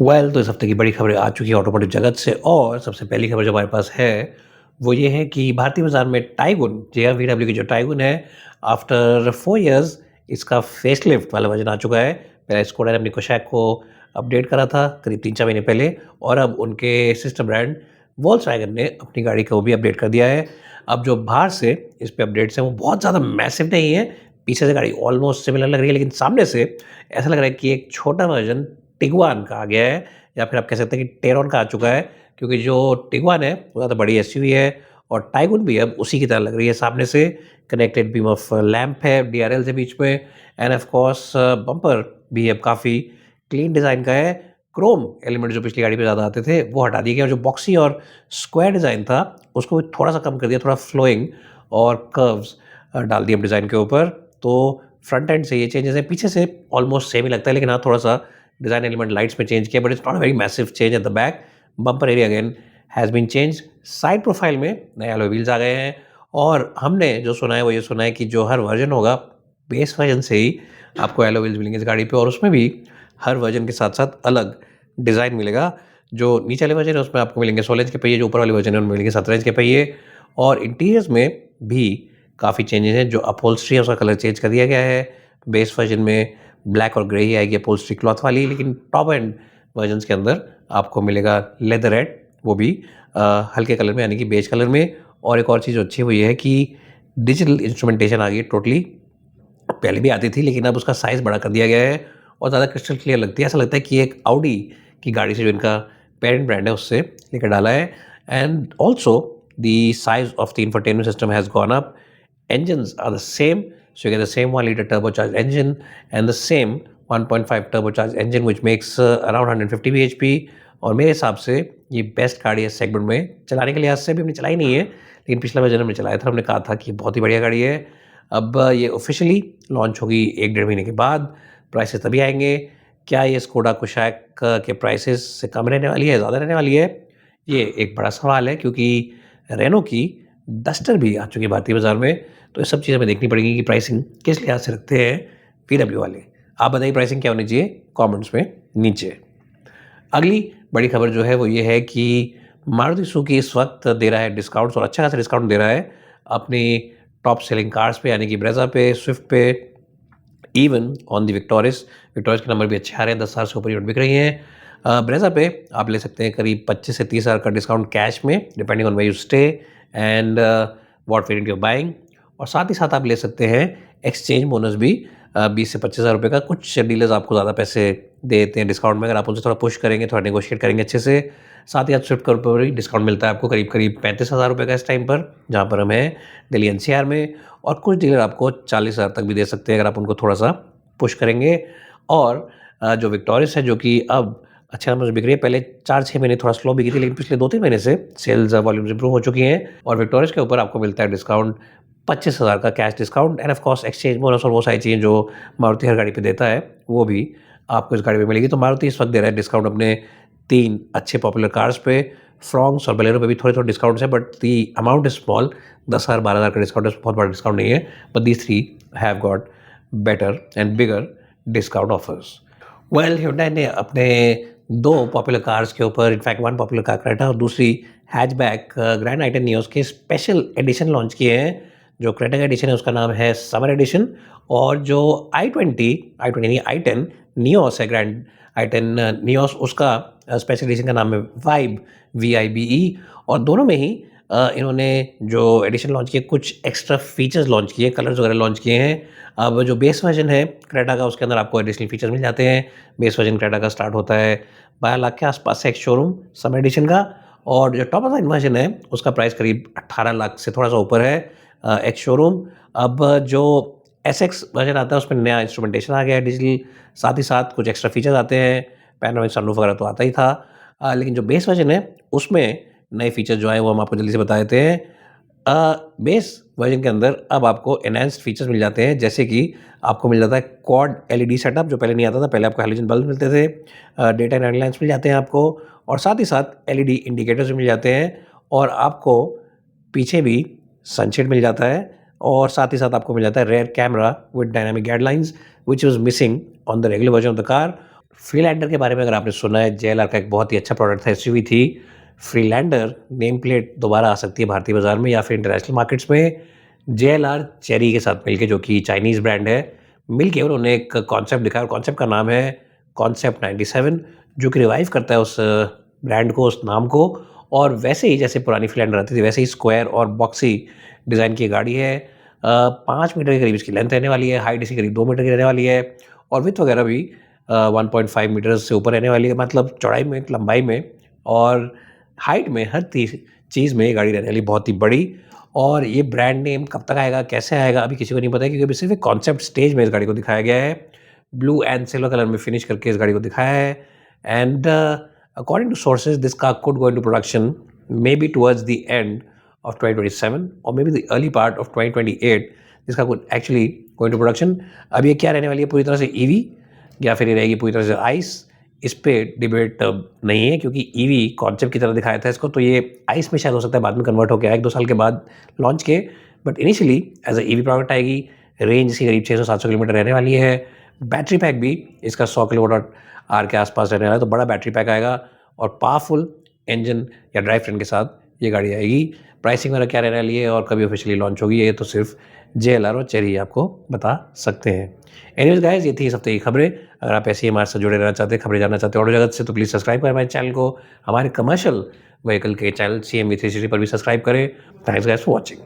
तो इस हफ्ते की बड़ी खबरें आ चुकी है ऑटोमोटिव जगत से और सबसे पहली खबर जो हमारे पास है, वो ये है कि भारतीय बाज़ार में टाइगुन, जेआर-वीडब्ल्यू की जो टाइगुन है, आफ्टर 4 इयर्स इसका फेसलिफ्ट वाला वर्ज़न आ चुका है। पहले स्कोडा ने अपनी कोशैक को अपडेट करा था करीब 3-4 महीने पहले और अब उनके सिस्टर ब्रांड वोल्क्सवैगन ने अपनी गाड़ी को भी अपडेट कर दिया है। अब जो बाहर से इस पे अपडेट्स हैं, वो बहुत ज़्यादा मैसिव नहीं है। पीछे से गाड़ी ऑलमोस्ट सिमिलर लग रही है, लेकिन सामने से ऐसा लग रहा है कि एक छोटा वर्ज़न टिगुआन का आ गया है या फिर आप कह सकते हैं कि टेरॉन का आ चुका है, क्योंकि जो टिगुआन है वो ज़्यादा बड़ी एसयूवी है और टाइगुन भी अब उसी की तरह लग रही है सामने से। कनेक्टेड बीम ऑफ लैंप है डीआरएल से बीच में एंड ऑफ कोर्स बम्पर भी अब काफ़ी क्लीन डिज़ाइन का है। क्रोम एलिमेंट जो पिछली गाड़ी पे ज़्यादा आते थे वो हटा दिए गए और जो बॉक्सी और स्क्वायर डिज़ाइन था उसको भी थोड़ा सा कम कर दिया, थोड़ा फ्लोइंग और कर्व्स डाल दिए अब डिज़ाइन के ऊपर। तो फ्रंट एंड से ये चेंजेस है, पीछे से ऑलमोस्ट सेम ही लगता है, लेकिन हाँ, थोड़ा सा डिज़ाइन एलिमेंट लाइट्स में चेंज किया, but it's not a very massive change at the back. Bumper area again has been changed. Side profile में नए एलॉय व्हील्स आ गए हैं और हमने जो सुना है वो ये सुना है कि जो हर वर्जन होगा, बेस वर्जन से ही आपको एलॉय व्हील्स मिलेंगे इस गाड़ी पे और उसमें भी हर वर्जन के साथ-साथ अलग डिज़ाइन मिलेगा। जो नीचे वाले वर्जन है उसमें आपको मिलेंगे 16 इंच के पहिए, जो ऊपर वाले वर्जन है उनमें मिलेंगे 17 इंच के पहिए और इंटीरियर्स में भी काफ़ी चेंजेस हैं। जो अपहोल्स्ट्री है उसका कलर चेंज कर दिया गया है। बेस वर्जन में ब्लैक और ग्रे ही आएगी अपहोल्स्ट्री क्लॉथ वाली, लेकिन टॉप एंड वर्जन्स के अंदर आपको मिलेगा लेदर रेड, वो भी हल्के कलर में यानी कि बेज कलर में। और एक और चीज़ जो अच्छी है वो ये है कि डिजिटल इंस्ट्रूमेंटेशन आ गई है टोटली। पहले भी आती थी, लेकिन अब उसका साइज़ बड़ा कर दिया गया है और ज़्यादा क्रिस्टल क्लियर लगती है। ऐसा लगता है कि एक ऑडी की गाड़ी से जो इनका पेरेंट ब्रांड है उससे लेकर डाला है। And also the size of the infotainment system has gone up. Engines are the same, so you get the same 1-liter turbocharged engine and the same 1.5 turbocharged engine which makes around 150 bhp। और मेरे हिसाब से ये best गाड़ी है segment में। चलाने के लिहाज से भी हमने चलाई नहीं है, लेकिन पिछला वर्जन हमने चलाया था, हमने कहा था कि बहुत ही बढ़िया गाड़ी है। अब ये ऑफिशियली लॉन्च होगी 1 डेढ़ महीने के बाद, प्राइसेस तभी आएँगे। क्या ये स्कोडा कुशाक के प्राइसेस से कम रहने वाली है, ज़्यादा रहने वाली है? ये एक बड़ा सवाल है, क्योंकि रेनो की डस्टर भी आ चुकी है भारतीय बाज़ार में। तो ये सब चीज़ें हमें देखनी पड़ेगी कि प्राइसिंग किस लिहाज से रखते हैं वीडब्ल्यू वाले। आप बताइए प्राइसिंग क्या होनी चाहिए कमेंट्स में नीचे। अगली बड़ी खबर जो है वो ये है कि मारुति सुजुकी इस वक्त दे रहा है डिस्काउंट्स और अच्छा खासा डिस्काउंट दे रहा है अपनी टॉप सेलिंग कार्स पे, यानी कि ब्रेज़ा पे, स्विफ्ट पे, even on the Victoris. Victoris के नंबर भी अच्छे आ रहे हैं, 10,000 से ऊपर यूनिट बिक रही हैं। ब्रेज़ा पे आप ले सकते हैं करीब 25 से 30,000 का डिस्काउंट कैश में, depending on where you stay and what variant you are buying. और साथ ही साथ आप ले सकते हैं एक्सचेंज बोनस भी 20 से 25,000 रुपये का। कुछ डीलर्स आपको ज़्यादा पैसे दे देते हैं डिस्काउंट में, अगर आप उनसे थोड़ा पुश करेंगे, थोड़ा नेगोशिएट करेंगे अच्छे से। साथ ही साथ स्विफ्ट के ऊपर भी डिस्काउंट मिलता है आपको करीब-करीब 35,000 रुपये का इस टाइम पर, जहाँ पर हम हैं दिल्ली एनसीआर में। और कुछ डीलर आपको 40,000 तक भी दे सकते हैं अगर आप उनको थोड़ा-सा पुश करेंगे। और जो विक्टोरिस है, जो कि अब अच्छे नंबर से बिक रही है, पहले 4-6 महीने थोड़ा स्लो बिकी थी, लेकिन पिछले 2-3 महीने से सेल्स वॉल्यूम्स इंप्रूव हो चुकी हैं और विक्टोरिस के ऊपर आपको मिलता है डिस्काउंट 25,000 का cash discount end of course exchange bonus और वो सारी चीज़ें जो मारुति हर गाड़ी पे देता है, वो भी आपको इस गाड़ी पे मिलेगी। तो मारुति इस वक्त दे रहा है डिस्काउंट अपने 3 अच्छे पॉपुलर कार्स पे। फ्रॉन्क्स और बोलेरो पे भी थोड़े-थोड़े डिस्काउंट्स हैं, but the amount is small. 10,000 12,000 का डिस्काउंट है, बहुत बड़ा डिस्काउंट नहीं है। But these 3 have got better and bigger discount offers. Well, hyundai ने अपने 2 पॉपुलर कार्स के ऊपर, इनफैक्ट 1 पॉपुलर कार क्रेटा और दूसरी हैचबैक ग्रैंड आई-10 नियोस के स्पेशल एडिशन लॉन्च किए हैं। जो क्रेटा का एडिशन है उसका नाम है समर एडिशन और जो आई-20 नहीं आई-10 नियोस है, ग्रैंड आई-10 नियोस, उसका स्पेशल एडिशन का नाम है वाइब, वीआईबीई। और दोनों में ही इन्होंने जो एडिशन लॉन्च किए, कुछ एक्स्ट्रा फीचर्स लॉन्च किए, कलर्स वगैरह लॉन्च किए हैं। अब जो बेस वर्जन है क्रेटा का, उसके अंदर आपको एडिशनल फीचर्स मिल जाते हैं। बेस वर्जन क्रेटा का स्टार्ट होता है 12 लाख के आसपास से एक शोरूम समर एडिशन का, और जो टॉप ऑफ द वर्जन है उसका प्राइस करीब 18 लाख से थोड़ा सा ऊपर है एक शोरूम। अब जो एसएक्स वर्जन आता है उसमें नया इंस्ट्रूमेंटेशन आ गया है डिजिटल, साथ ही साथ कुछ एक्स्ट्रा फीचर्स आते हैं। पैनोरामिक सनरूफ वगैरह तो आता ही था, लेकिन जो बेस वर्जन है उसमें नए फीचर्स जो आए वो हम आपको जल्दी से बता देते हैं। बेस वर्जन के अंदर अब आपको एनहांस्ड फीचर्स मिल जाते हैं, जैसे कि आपको मिल जाता है क्वाड एलईडी सेटअप, जो पहले नहीं आता था। पहले आपको हैलोजन बल्ब मिलते थे, डे टाइम नाइट लैंप्स मिल जाते हैं आपको, और साथ ही साथ एलईडी इंडिकेटर्स भी मिल जाते हैं, और आपको पीछे भी सनशेड मिल जाता है, और साथ ही साथ आपको मिल जाता है rare camera with dynamic guidelines which was missing on the regular version of the car. Freelander के बारे में अगर आपने सुना है, जेएलआर का एक बहुत ही अच्छा प्रोडक्ट था, एसयूवी थी। फ्रीलैंडर नेम प्लेट दोबारा आ सकती है भारतीय बाज़ार में या फिर इंटरनेशनल मार्केट्स में। जेएलआर चेरी के साथ मिलके, जो कि चाइनीज़ ब्रांड है, मिलके उन्होंने एक कॉन्सेप्ट दिखाया और कॉन्सेप्ट का नाम है कॉन्सेप्ट 97, जो कि रिवाइव करता है उस ब्रांड को, उस नाम को। और वैसे ही जैसे पुरानी फ्रीलैंडर आती थी, वैसे ही स्क्वायर और बॉक्सी डिज़ाइन की गाड़ी है। 5 मीटर के करीब इसकी लेंथ रहने वाली है, हाइट इसकी करीब 2 मीटर की रहने वाली है और विड्थ वगैरह भी 1.5 मीटर्स से ऊपर रहने वाली है, मतलब चौड़ाई में, लंबाई में और हाइट में, हर चीज़ में ये गाड़ी रहने वाली बहुत ही बड़ी। और ये ब्रांड नेम कब तक आएगा, कैसे आएगा, अभी किसी को नहीं पता है, क्योंकि अभी सिर्फ़ एक कॉन्सेप्ट स्टेज में इस गाड़ी को दिखाया गया है। ब्लू एंड सिल्वर कलर में फिनिश करके इस गाड़ी को दिखाया है। And according to sources this car could go into production maybe towards the end of 2027 or maybe the early part of 2028 जिसका कुछ एक्चुअली गो इनटू प्रोडक्शन। अब ये क्या रहने वाली है, पूरी तरह से ईवी या फिर ये रहेगी पूरी तरह से आइस, इस पे डिबेट नहीं है, क्योंकि ईवी कॉन्सेप्ट की तरह दिखाया था इसको, तो ये आइस में शायद हो सकता है बाद में कन्वर्ट होकर आए 1-2 साल के बाद लॉन्च के। But initially as a EV product आएगी। रेंज इसकी करीब 600-700 किलोमीटर रहने वाली है। बैटरी पैक भी इसका 100 किलोवाट आवर के आसपास रहने वाला है, तो बड़ा बैटरी पैक आएगा और पावरफुल इंजन या ड्राइव ट्रेन के साथ ये गाड़ी आएगी। प्राइसिंग वगैरह क्या रहने वाली है और कभी ऑफिशियली लॉन्च होगी, ये तो सिर्फ जेएलआर और चेरी आपको बता सकते हैं। एनीवेज गाइस, ये थी इस हफ्ते की खबरें। अगर आप ऐसे ही हमारे साथ जुड़े रहना चाहते हैं, खबरें जानना चाहते हैं ऑटो जगत से, तो प्लीज़ सब्सक्राइब करें हमारे चैनल को। हमारे कमर्शियल व्हीकल के चैनल CMV360 पर भी सब्सक्राइब करें। Thanks guys for watching.